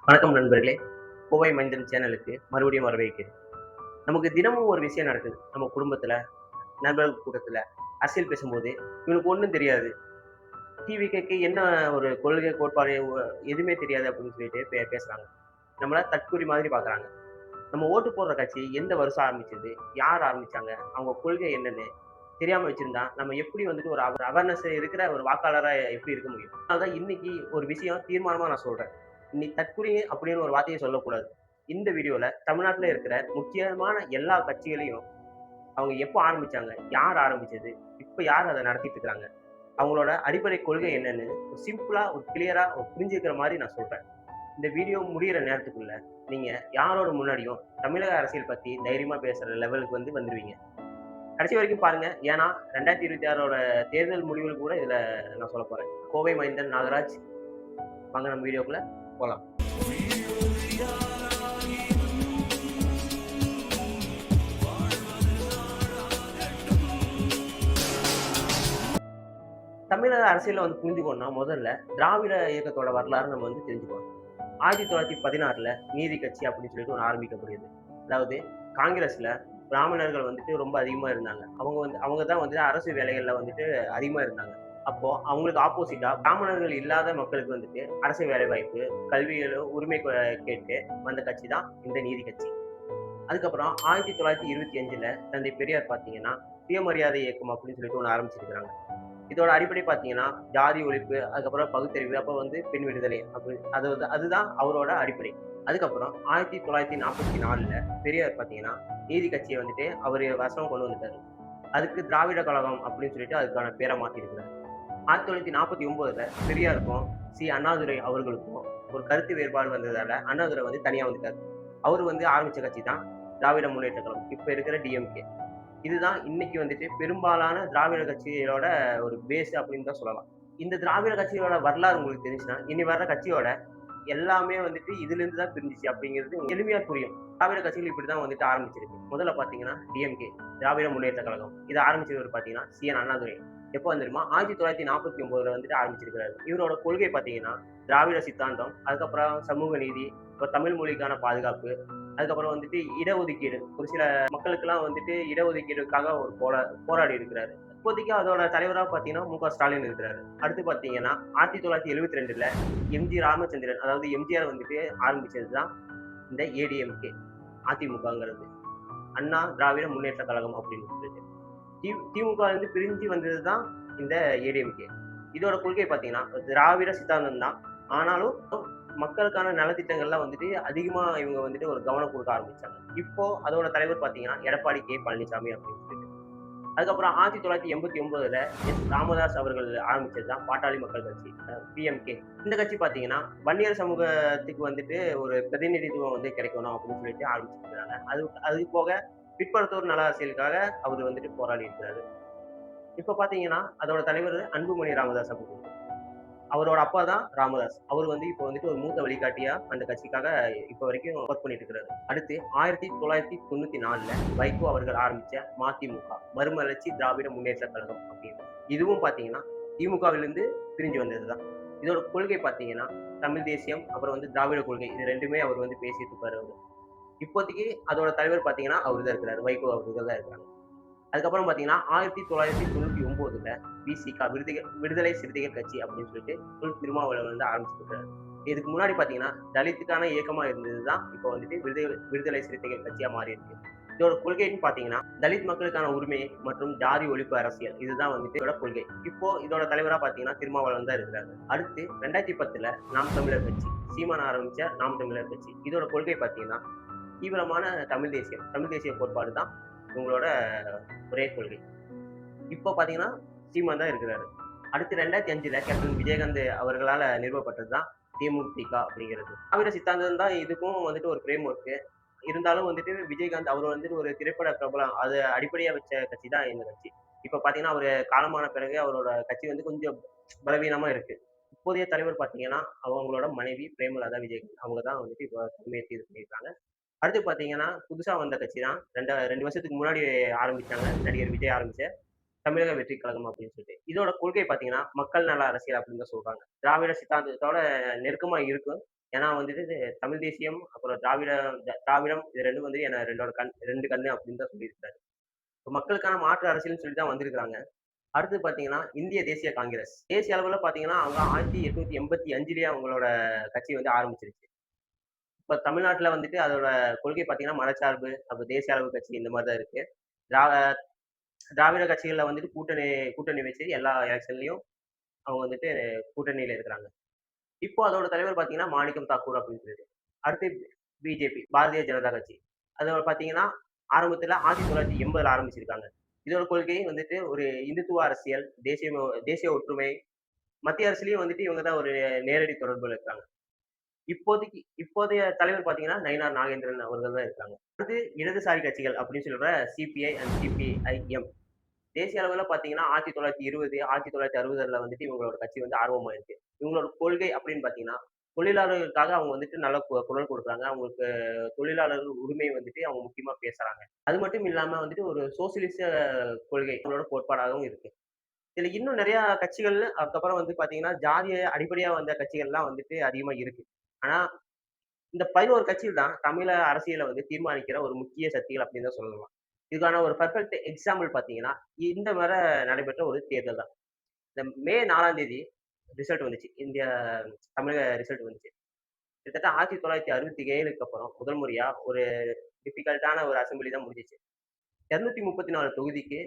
வணக்கம் நண்பர்களே. கோவை மைந்தன் சேனலுக்கு மறுபடியும் வரவேற்கிறேன். நமக்கு தினமும் ஒரு விஷயம் நடக்குது. நம்ம குடும்பத்துல, நண்பர்கள் கூட்டத்துல, அரசியல் பேசும்போது, இவனுக்கு ஒண்ணும் தெரியாது. டிவிகேக்கு என்ன ஒரு கொள்கை, கோட்பாடு எதுவுமே தெரியாது அப்படின்னு சொல்லிட்டு பேசுறாங்க. நம்மள தற்குறி மாதிரி பார்க்குறாங்க. நம்ம ஓட்டு போடுற கட்சி எந்த வருஷம் ஆரம்பிச்சது? யார் ஆரம்பிச்சாங்க? அவங்க கொள்கை என்னன்னு தெரியாம வச்சிருந்தா, நம்ம எப்படி வந்துட்டு ஒரு அவேர்னஸ் இருக்கிற ஒரு வாக்காளரா எப்படி இருக்க முடியும்? அதனால இன்னைக்கு ஒரு விஷயம் தீர்மானமா நான் சொல்றேன். இன்னைக்கு தற்குறி அப்படின்னு ஒரு வார்த்தைய சொல்லக்கூடாது. இந்த வீடியோல தமிழ்நாட்டுல இருக்கிற முக்கியமான எல்லா கட்சிகளையும் அவங்க எப்போ ஆரம்பிச்சாங்க? யார் ஆரம்பிச்சது? இப்ப யார் அத நடத்திட்டு இருக்காங்க? அவங்களோட அடிப்படை கொள்கை என்னன்னு ஒரு சிம்பிளா, ஒரு கிளியரா ஒரு புரிஞ்சுக்கிற மாரி நான் சொல்றேன். இந்த வீடியோ முடியிற நேரத்துக்குள்ள நீங்க யாரோட முன்னாடியும் தமிழக அரசியல் பத்தி தைரியமா பேசுற லெவலுக்கு வந்துருவீங்க. கடைசி வரைக்கும் பாருங்க. ஏன்னா 2026ஓட தேர்தல் முடிவுகள் கூட இதுல நான் சொல்லப் போறேன். கோவை மைந்தன் நாகராஜ். வாங்க நம்ம வீடியோக்குள்ள போலாம். தமிழக அரசியல புரிஞ்சுக்கணும்னா, முதல்ல திராவிட இயக்கத்தோட வரலாறு நம்ம தெரிஞ்சுக்கணும். 1916ல நீதி கட்சி அப்படின்னு சொல்லிட்டு ஒண்ணு ஆரம்பிக்கப்படுது. அதாவது காங்கிரஸ்ல பிராமணர்கள் ரொம்ப அதிகமா இருந்தாங்க. அவங்க தான் அரசு வேலைகள்ல அதிகமா இருந்தாங்க. அப்போ அவங்களுக்கு ஆப்போசிட்டா பிராமணர்கள் இல்லாத மக்களுக்கு அரசு வேலைவாய்ப்பு, கல்வியில உரிமை கேட்டு வந்த கட்சி தான் இந்த நீதி கட்சி. அதுக்கப்புறம் 1925ல தந்தை பெரியார் பார்த்தீங்கன்னா, சுயமரியாதை இயக்கம் அப்படின்னு சொல்லிட்டு ஒண்ணு ஆரம்பிச்சிருக்காங்க. இதோட அடிப்படை பார்த்தீங்கன்னா, ஜாதி ஒழிப்பு, அதுக்கப்புறம் பகுத்தறிவு, அப்புறம் பெண் விடுதலை அதுதான் அவரோட அடிப்படை. அதுக்கப்புறம் 1944ல பெரியார் பார்த்தீங்கன்னா, நீதி கட்சிய அவரு வசம் கொண்டு வந்துட்டாரு. அதுக்கு திராவிட கழகம் அப்படின்னு சொல்லிட்டு அதுக்கான பேர மாத்திருக்கிறாரு. 1949ல பெரியாருக்கும், அண்ணாதுரை அவர்களுக்கும் ஒரு கருத்து வேறுபாடு வந்ததால அண்ணாதுரை தனியா வந்துட்டாரு. அவரு ஆரம்பிச்ச கட்சி தான் திராவிட முன்னேற்ற கழகம். இப்ப இருக்கிற டிஎம்கே. இதுதான் இன்னைக்கு பெரும்பாலான திராவிட கட்சிகளோட ஒரு பேஸ் அப்படின்னு தான் சொல்லலாம். இந்த திராவிட கட்சியோட வரலாறு உங்களுக்கு தெரிஞ்சுச்சுன்னா, இனி வர்ற கட்சியோட எல்லாமே இதிலிருந்து தான் பிரிஞ்சுச்சு அப்படிங்கிறது எளிமையா புரியும். திராவிட கட்சிகள் இப்படிதான் ஆரம்பிச்சிருக்கு. முதல்ல பாத்தீங்கன்னா டிஎம்கே, திராவிட முன்னேற்ற கழகம். இதை ஆரம்பிச்சவர் பாத்தீங்கன்னா அண்ணாதுரை. எப்போ தெரியுமா? 1949ல ஆரம்பிச்சிருக்கிறாரு. இவரோட கொள்கை பாத்தீங்கன்னா திராவிட சித்தாந்தம், அதுக்கப்புறம் சமூக நீதி, இப்போ தமிழ் மொழிக்கான பாதுகாப்பு, அதுக்கப்புறம் இடஒதுக்கீடு. ஒரு சில மக்களுக்கெல்லாம் இடஒதுக்கீடுக்காக ஒரு போராடி இருக்கிறாரு. இப்போதைக்கு அதோட தலைவரா பாத்தீங்கன்னா மு.க.ஸ்டாலின் இருக்கிறாரு. அடுத்து பாத்தீங்கன்னா 1972ல எம்.ஜி. ராமச்சந்திரன், அதாவது எம்ஜிஆர் ஆரம்பிச்சதுதான் இந்த ஏடிஎம்கே, அதிமுகங்கிறது. அண்ணா திராவிட முன்னேற்ற கழகம் அப்படின்னு சொல்லிட்டு. திமுக பிரிஞ்சு வந்ததுதான் இந்த ஏடிஎம்கே. இதோட கொள்கை பாத்தீங்கன்னா திராவிட சித்தாந்தம் தான். ஆனாலும் மக்களுக்கான நலத்திட்டங்கள்லாம் அதிகமா இவங்க ஒரு கவனம் கொடுக்க ஆரம்பிச்சாங்க. இப்போ அதோட தலைவர் பாத்தீங்கன்னா எடப்பாடி கே பழனிசாமி அப்படின்னு சொல்லிட்டு. அதுக்கப்புறம் 1989ல ராமதாஸ் அவர்கள் ஆரம்பிச்சது தான் பாட்டாளி மக்கள் கட்சி, பிஎம்கே. இந்த கட்சி பாத்தீங்கன்னா வன்னியர் சமூகத்துக்கு ஒரு பிரதிநிதித்துவம் கிடைக்கணும் அப்படின்னு சொல்லிட்டு ஆரம்பிச்சிருக்காங்க. அது போக பிற்படுத்தோர் நல அரசியலுக்காக அவர் போராடி இருக்கிறாரு. இப்ப பாத்தீங்கன்னா அதோட தலைவர் அன்புமணி ராமதாஸ் அப்படின்னு. அவரோட அப்பா தான் ராமதாஸ். அவரு இப்ப ஒரு மூத்த வழிகாட்டியா அந்த கட்சிக்காக இப்ப வரைக்கும் ஒர்க் பண்ணிட்டு இருக்கிறாரு. அடுத்து 1994ல வைகோ அவர்கள் ஆரம்பிச்ச மதிமுக, மறுமலர்ச்சி திராவிட முன்னேற்ற கழகம் அப்படின்னு. இதுவும் பாத்தீங்கன்னா திமுகவிலிருந்து பிரிஞ்சு வந்ததுதான். இதோட கொள்கை பாத்தீங்கன்னா தமிழ் தேசியம், அப்புறம் திராவிட கொள்கை. இது 2மே அவர் பேசிட்டு இருப்பாரு அவரு. இப்போதைக்கு அதோட தலைவர் பாத்தீங்கன்னா அவரு தான் இருக்கிறாரு. வைகோ அவர்கள் தான் இருக்கிறாங்க. அதுக்கப்புறம் பாத்தீங்கன்னா 1999ல விசிக, விடுதலை சிறுத்தைகள் கட்சி அப்படின்னு சொல்லிட்டு திருமாவளவன் ஆரம்பிச்சிருக்காரு. இதுக்கு முன்னாடி பாத்தீங்கன்னா தலித்துக்கான இயக்கமா இருந்ததுதான் இப்போ விடுதலை சிறுத்தைகள் கட்சியா மாறி இருக்கு. இதோட கொள்கைன்னு பாத்தீங்கன்னா தலித் மக்களுக்கான உரிமை மற்றும் ஜாதி ஒழிப்பு அரசியல். இதுதான் இதோட கொள்கை. இப்போ இதோட தலைவரா பாத்தீங்கன்னா திருமாவளவன் தான் இருக்கிறாரு. அடுத்து 2010ல நாம் தமிழர் கட்சி, சீமான் ஆரம்பிச்ச நாம் தமிழர் கட்சி. இதோட கொள்கை பாத்தீங்கன்னா தீவிரமான தமிழ் தேசியம், தமிழ் தேசிய கோட்பாடு தான் இவங்களோட ஒரே கொள்கை. இப்போ பாத்தீங்கன்னா சீமான் தான் இருக்கிறாரு. அடுத்து 2005ல கேப்டன் விஜயகாந்த் அவர்களால நிறுவப்பட்டதுதான் தேமுதிக அப்படிங்கிறது. திராவிட சித்தாந்தம் தான் இதுக்கும் ஒரு பிரேம் ஒர்க். இருந்தாலும் விஜயகாந்த் அவர் ஒரு திரைப்பட பிரபலம். அது அடிப்படையா வச்ச கட்சி தான் இந்த கட்சி. இப்ப பாத்தீங்கன்னா அவரு காலமான பிறகு அவரோட கட்சி கொஞ்சம் பலவீனமா இருக்கு. இப்போதைய தலைவர் பாத்தீங்கன்னா அவங்களோட மனைவி பிரேமலதா விஜயகாந்த். அவங்க தான் இப்போ தலைமையேற்று இது பண்ணியிருக்காங்க. அடுத்து பாத்தீங்கன்னா புதுசா வந்த கட்சி தான் 2 வருஷத்துக்கு முன்னாடி ஆரம்பிச்சாங்க. நடிகர் விஜய் ஆரம்பிச்ச தமிழக வெற்றி கழகம் அப்படின்னு சொல்லிட்டு. இதோட கொள்கை பாத்தீங்கன்னா மக்கள் நல அரசியல் அப்படின்னு தான் சொல்றாங்க. திராவிட சித்தாந்தத்தோட நெருக்கமா இருக்கும். ஏன்னா வந்துட்டு தமிழ் தேசியம், அப்புறம் திராவிடம் இது 2ம் வந்து 2 கண்ணு அப்படின்னு தான் சொல்லியிருக்காரு. இப்ப மக்களுக்கான மாற்று அரசியல்னு சொல்லி தான் வந்திருக்காங்க. அடுத்து பார்த்தீங்கன்னா, இந்திய தேசிய காங்கிரஸ். தேசிய அளவுல பார்த்தீங்கன்னா, அவங்க 1885லயே அவங்களோட கட்சி வந்து ஆரம்பிச்சிருச்சு. இப்ப தமிழ்நாட்டுல வந்துட்டு அதோட கொள்கை பார்த்தீங்கன்னா, மதச்சார்பு, அப்புறம் தேசிய அளவு கட்சி இந்த மாரி தான் இருக்கு. திரா திராவிட கட்சிகள்ல வந்துட்டு கூட்டணி வச்சு எல்லா எலக்ஷன்லயும் அவங்க வந்துட்டு கூட்டணியில இருக்கிறாங்க. இப்போ அதோட தலைவர் பார்த்தீங்கன்னா, மாணிக்கம் தாக்கூர் அப்படின்னு சொல்லிட்டு. அடுத்து பிஜேபி, பாரதிய ஜனதா கட்சி. அதோட பார்த்தீங்கன்னா, ஆரம்பத்துல 1980ல ஆரம்பிச்சிருக்காங்க. இதோட கொள்கை வந்துட்டு ஒரு இந்துத்துவ அரசியல், தேசிய ஒற்றுமை, மத்திய அரசுலயும் வந்துட்டு இவங்க தான் ஒரு நேரடி தொடர்புல இருக்காங்க. இப்போதைய தலைவர் பார்த்தீங்கன்னா, நயினார் நாகேந்திரன் அவர்கள் தான் இருக்காங்க. அடுத்து இடதுசாரி கட்சிகள் அப்படின்னு சொல்ற சிபிஐ அண்ட் சிபிஐஎம். தேசிய அளவுல பார்த்தீங்கன்னா, 1920, 1960ல வந்துட்டு இவங்களோட கட்சி வந்து ஆர்வமாயிருக்கு. இவங்களோட கொள்கை அப்படின்னு பார்த்தீங்கன்னா, தொழிலாளர்களுக்காக அவங்க வந்துட்டு நல்ல குரல் கொடுக்குறாங்க. அவங்களுக்கு தொழிலாளர்கள் உரிமை வந்துட்டு அவங்க முக்கியமா பேசுறாங்க. அது மட்டும் இல்லாம வந்துட்டு ஒரு சோசியலிச கொள்கை அவங்களோட கோட்பாடாகவும் இருக்கு. இதுல இன்னும் நெறைய கட்சிகள் அதுக்கப்புறம் வந்து பார்த்தீங்கன்னா, ஜாதிய அடிப்படையா வந்த கட்சிகள்லாம் வந்துட்டு அதிகமா இருக்கு. ஆனா, இந்த 11 கட்சிகள் தான் தமிழ அரசியல வந்து தீர்மானிக்கிற ஒரு முக்கிய சக்திகள் அப்படின்னு தான் சொல்லலாம். இதுக்கான ஒரு பெர்ஃபெக்ட் எக்ஸாம்பிள் பார்த்தீங்கன்னா, இந்த முற நடைபெற்ற ஒரு தேர்தல் தான். இந்த மே 4ஆம் தேதி ரிசல்ட் வந்துச்சு. தமிழக ரிசல்ட் வந்துச்சு. கிட்டத்தட்ட 1967க்கு அப்புறம் முதல் முறையா ஒரு டிஃபிகல்ட்டான ஒரு அசெம்பிளி தான் முடிஞ்சுச்சு. 234 தொகுதிக்கு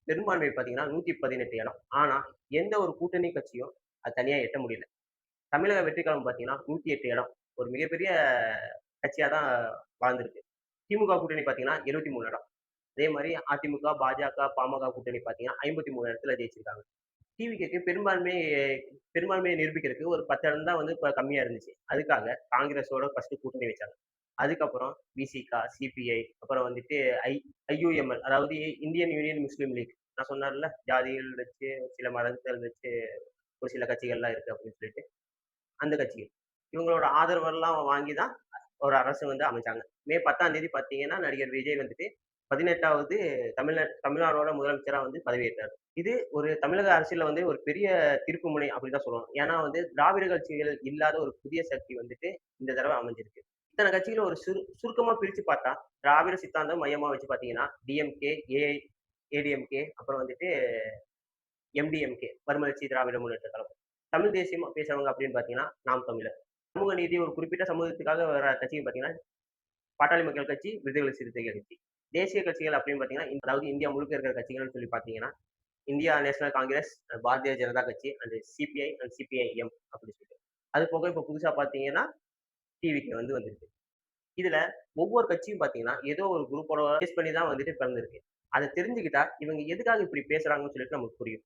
பெரும்பான்மை பார்த்தீங்கன்னா, 118 இடம். ஆனா, எந்த ஒரு கூட்டணி கட்சியும் அது தனியா எட்ட முடியல. தமிழக வெற்றி கழகம் பார்த்தீங்கன்னா, 108 இடம். ஒரு மிகப்பெரிய கட்சியா தான் வாழ்ந்திருக்கு. திமுக கூட்டணி பார்த்தீங்கன்னா, 23 இடம். அதே மாரி அதிமுக, பாஜக, பாமக கூட்டணி பார்த்தீங்கன்னா, 53 இடத்துல ஜெயிச்சிருக்காங்க. டிவிகேக்கு பெரும்பான்மையை நிரூபிக்கிறதுக்கு ஒரு 10 இடம் தான் வந்து கம்மியா இருந்துச்சு. அதுக்காக காங்கிரஸோட ஃபர்ஸ்ட் கூட்டணி வச்சாங்க. அதுக்கப்புறம் விசிக, சிபிஐ, அப்புறம் வந்துட்டு ஐ ஐயுஎம்எல் அதாவது இந்தியன் யூனியன் முஸ்லீம் லீக். நான் சொன்னேன்ல, ஜாதிகள் வச்சு, சில மதங்கள் வச்சு ஒரு சில கட்சிகள்லாம் இருக்கு அப்படின்னு சொல்லிட்டு, அந்த கட்சிகள். இவங்களோட ஆதரவெல்லாம் வாங்கி தான் ஒரு அரசு வந்து அமைச்சாங்க. மே 10ஆம் தேதி பார்த்தீங்கன்னா, நடிகர் விஜய் வந்துட்டு 18வது தமிழ்நாடோட முதலமைச்சரா வந்து பதவியேற்றார். இது ஒரு தமிழக அரசியல்ல வந்து ஒரு பெரிய திருப்புமுனை அப்படின்னு தான் சொல்லணும். ஏன்னா வந்து திராவிட கட்சிகள் இல்லாத ஒரு புதிய சக்தி வந்துட்டு இந்த தடவ அமைஞ்சிருக்கு. இத்தன கட்சிகள ஒரு சுருக்கமா பிரிச்சு பார்த்தா, திராவிட சித்தாந்தம் மையமா வச்சு பார்த்தீங்கன்னா, டிஎம்கே, ஏடிஎம்கே அப்புறம் வந்துட்டு எம்டிஎம்கே மறுமலர்ச்சி திராவிட முன்னேற்ற கழகம். தமிழ் தேசியம் பேசுறவங்க அப்படின்னு பார்த்தீங்கன்னா, நாம் தமிழர். சமூக நீதி ஒரு குறிப்பிட்ட சமூகத்துக்காக வர கட்சின்னு பார்த்தீங்கன்னா, பாட்டாளி மக்கள் கட்சி, விடுதலை சிறுத்தைகள் கட்சி. தேசிய கட்சிகள் அப்படின்னு பார்த்தீங்கன்னா, அதாவது இந்தியா முழுக்க இருக்கிற கட்சிகள்னு சொல்லி பார்த்தீங்கன்னா, இந்தியா நேஷனல் காங்கிரஸ், பாரதிய ஜனதா கட்சி, அண்ட் சிபிஐ அண்ட் சிபிஐஎம் அப்படி சொல்லிட்டு. அது போக இப்ப புதுசா பார்த்தீங்கன்னா, டிவிகே வந்து வந்திருக்கு. இதுல ஒவ்வொரு கட்சியும் பார்த்தீங்கன்னா, ஏதோ ஒரு குரூப்போட பேஸ் பண்ணி தான் வந்துட்டு பிறந்திருக்கு. அத தெரிஞ்சுக்கிட்டா, இவங்க எதுக்காக இப்படி பேசுறாங்கன்னு சொல்லிட்டு நமக்கு புரியும்.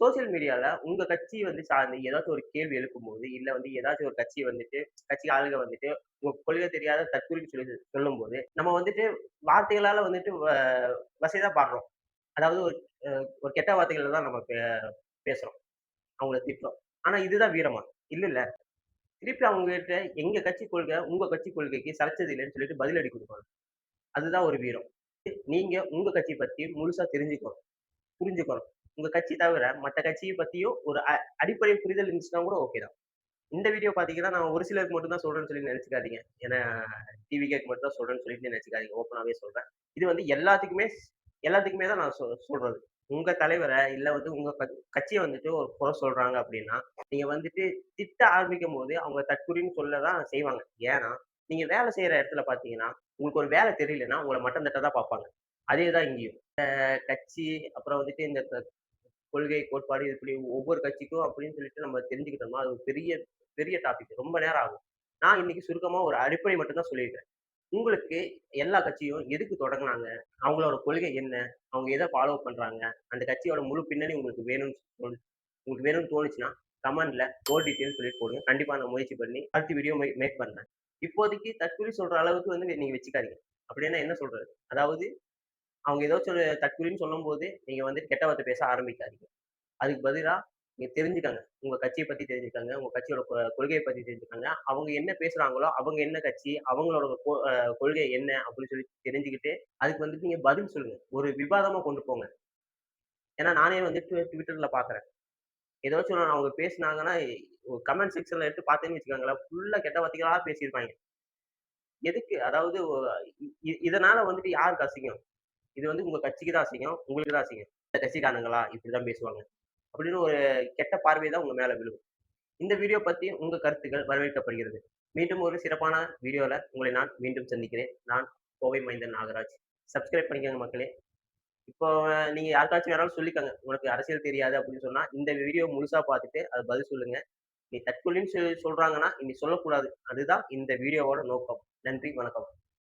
சோசியல் மீடியால உங்க கட்சி வந்து சார்ந்து ஏதாச்சும் ஒரு கேள்வி எழுப்பும்போது, இல்ல வந்து ஏதாச்சும் ஒரு கட்சி வந்துட்டு கட்சி ஆளுங்க வந்துட்டு உங்க கொள்கை தெரியாத தற்குறின்னு சொல்லி சொல்லும்போது, நம்ம வந்துட்டு வார்த்தைகளால வந்துட்டு வசைதான் பாடுறோம். அதாவது ஒரு கெட்ட வார்த்தைகள்ல தான் நம்ம பேசுறோம். அவங்கள திட்டுறோம். ஆனா இதுதான் வீரமா? இல்லல்ல. திருப்பி அவங்ககிட்ட எங்க கட்சி கொள்கை, உங்க கட்சி கொள்கைக்கு சலைச்சது இல்லன்னு சொல்லிட்டு பதிலடி குடுக்கணும். அதுதான் ஒரு வீரம். நீங்க உங்க கட்சி பத்தி முழுசா தெரிஞ்சுக்கணும், புரிஞ்சுக்கணும். உங்க கட்சி தவிர மத்த கட்சிய பத்தியும் ஒரு அடிப்படை புரிதல் இருந்துச்சுன்னா கூட ஓகே தான். இந்த வீடியோ பார்த்தீங்கன்னா, நான் ஒரு சிலருக்கு மட்டும் தான் சொல்றேன்னு சொல்லி நெனச்சுக்காதீங்க. ஏன்னா டிவிகேக்கு மட்டும் தான் சொல்றேன்னு சொல்லிட்டு நெனச்சுக்காதீங்க. ஓப்பனாவே சொல்றேன். இது வந்து எல்லாத்துக்குமே தான் நான் சொல்றது. உங்க தலைவர இல்ல வந்து உங்க கட்சிய வந்துட்டு ஒரு குறை சொல்றாங்க அப்டின்னா, நீங்க வந்துட்டு திட்ட ஆரம்பிக்கும்போது அவங்க தற்குறின்னு சொல்ல தான் செய்வாங்க. ஏன்னா, நீங்க வேலை செய்ற இடத்துல பார்த்தீங்கன்னா, உங்களுக்கு ஒரு வேலை தெரியலன்னா, உங்கள மட்டம் தட்ட தான் பார்ப்பாங்க. அதே தான் இங்கேயும். கட்சி அப்புறம் வந்துட்டு இந்த கொள்கை, கோட்பாடு இப்படி ஒவ்வொரு கட்சிக்கும் அப்படின்னு சொல்லிட்டு நம்ம தெரிஞ்சுக்கிட்டோம்னா, அது ஒரு பெரிய பெரிய டாபிக். ரொம்ப நேரம் ஆகும். நான் இன்னைக்கு சுருக்கமா ஒரு அடிப்படை மட்டும் தான் சொல்லியிருக்கேன். உங்களுக்கு எல்லா கட்சியும் எதுக்கு தொடங்குனாங்க? அவங்களோட கொள்கை என்ன? அவங்க எத ஃபாலோ பண்றாங்க? அந்த கட்சியோட முழு பின்னணி உங்களுக்கு வேணும்னு தோணுச்சுன்னா, கமெண்ட்ல மோர் டீட்டெயில்ஸ் சொல்லிட்டு போடுங்க. கண்டிப்பா நான் முயற்சி பண்ணி அடுத்த வீடியோ மேக் பண்றேன். இப்போதைக்கு தற்குறி சொல்ற அளவுக்கு வந்து நீங்க வச்சுக்காதீங்க. அப்படின்னா என்ன சொல்றது? அதாவது அவங்க ஏதாச்சும் ஒரு தற்குறின்னு சொல்லும்போது, நீங்க வந்து கெட்ட வார்த்தை பேச ஆரம்பிக்காதீங்க. அதுக்கு பதிலா நீங்க தெரிஞ்சுக்கங்க. உங்க கட்சிய பத்தி தெரிஞ்சுக்கங்க. உங்க கட்சியோட கொள்கைய பத்தி தெரிஞ்சுக்கங்க. அவங்க என்ன பேசுறாங்களோ, அவங்க என்ன கட்சி, அவங்களோட கொள்கை என்ன அப்படின்னு சொல்லி தெரிஞ்சுக்கிட்டு, அதுக்கு வந்துட்டு நீங்க பதில் சொல்லுங்க. ஒரு விவாதமா கொண்டு போங்க. ஏன்னா நானே வந்து Twitterல பார்க்குறேன். ஏதாச்சும் அவங்க பேசுனாங்கன்னா, கமெண்ட் செக்ஷன்ல எடுத்து பார்த்தீங்கன்னு வச்சுக்கோங்களேன், ஃபுல்லா கெட்ட வார்த்தைகளா பேசியிருப்பாய்ங்க. எதுக்கு? அதாவது இதனால வந்துட்டு யாருக்கு அசிங்கம்? இது வந்து உங்க கட்சிக்கு தான் அசிங்கம். உங்களுக்கு தான் அசிங்கம். இந்த கட்சிக்காரங்களா இப்படிதான் பேசுவாங்க. அப்படின்னு ஒரு கெட்ட பார்வை தான் உங்க மேல விழும். இந்த வீடியோ பத்தி உங்க கருத்துக்கள் வரவேற்கப்படுகிறது. மீண்டும் ஒரு சிறப்பான வீடியோல உங்களை நான் மீண்டும் சந்திக்கிறேன். நான் கோவை மைந்தன் நாகராஜ். சப்ஸ்கிரைப் பண்ணிக்கங்க மக்களே. இப்போ நீங்க யாருக்காச்சும் யாராவது சொல்லிக்கங்க. உனக்கு அரசியல் தெரியாது அப்படின்னு சொன்னா, இந்த வீடியோ முழுசா பார்த்துட்டு அது பதில் சொல்லுங்க. நீ தற்கொலைன்னு சொல்றாங்கன்னா, இனி சொல்லக்கூடாது. அதுதான் இந்த வீடியோவோட நோக்கம். நன்றி, வணக்கம்.